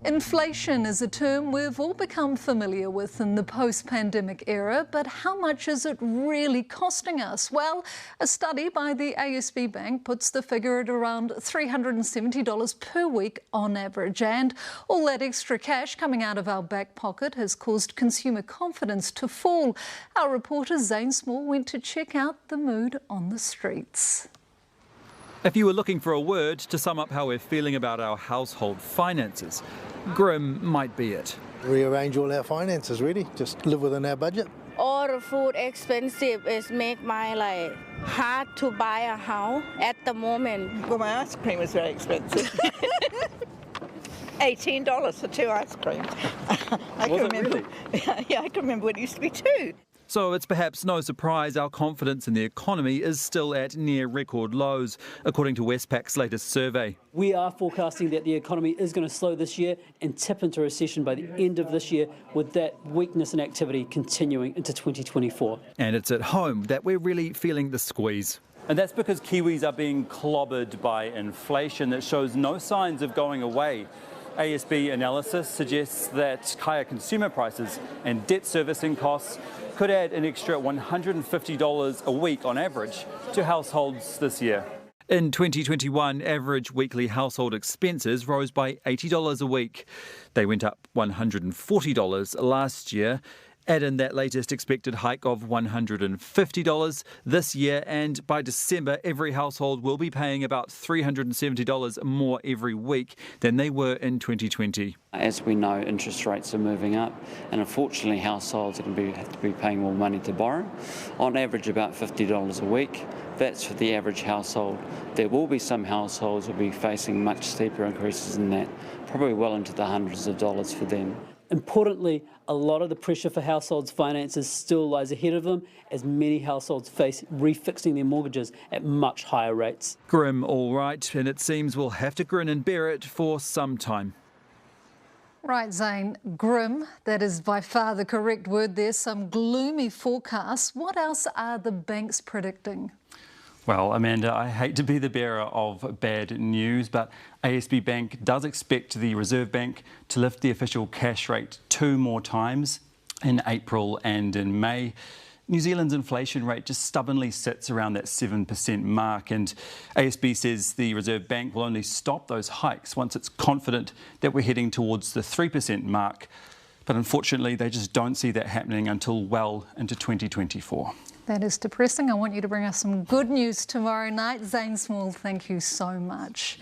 Inflation is a term we've all become familiar with in the post-pandemic era, but how much is it really costing us? Well, a study by the ASB Bank puts the figure at around $370 per week on average, and all that extra cash coming out of our back pocket has caused consumer confidence to fall. Our reporter Zane Small went to check out the mood on the streets. If you were looking for a word to sum up how we're feeling about our household finances, grim might be it. Rearrange all our finances, really. Just live within our budget. All the food expensive is make my hard to buy a house at the moment. Well, my ice cream is very expensive. $18 for 2 ice creams. I can remember. Really? Yeah, I can remember when it used to be 2. So it's perhaps no surprise our confidence in the economy is still at near record lows, according to Westpac's latest survey. We are forecasting that the economy is going to slow this year and tip into recession by the end of this year, with that weakness in activity continuing into 2024. And it's at home that we're really feeling the squeeze. And that's because Kiwis are being clobbered by inflation that shows no signs of going away. ASB analysis suggests that higher consumer prices and debt servicing costs could add an extra $150 a week on average to households this year. In 2021, average weekly household expenses rose by $80 a week. They went up $140 last year. Add in that latest expected hike of $150 this year, and by December, every household will be paying about $370 more every week than they were in 2020. As we know, interest rates are moving up, and unfortunately households are going to have to be paying more money to borrow. On average, about $50 a week. That's for the average household. There will be some households who will be facing much steeper increases than that, probably well into the hundreds of dollars for them. Importantly, a lot of the pressure for households' finances still lies ahead of them, as many households face refixing their mortgages at much higher rates. Grim, all right, and it seems we'll have to grin and bear it for some time. Right, Zane, grim, that is by far the correct word. There's some gloomy forecasts. What else are the banks predicting? Well, Amanda, I hate to be the bearer of bad news, but ASB Bank does expect the Reserve Bank to lift the official cash rate 2 more times in April and in May. New Zealand's inflation rate just stubbornly sits around that 7% mark, and ASB says the Reserve Bank will only stop those hikes once it's confident that we're heading towards the 3% mark. But unfortunately, they just don't see that happening until well into 2024. That is depressing. I want you to bring us some good news tomorrow night. Zane Small, thank you so much.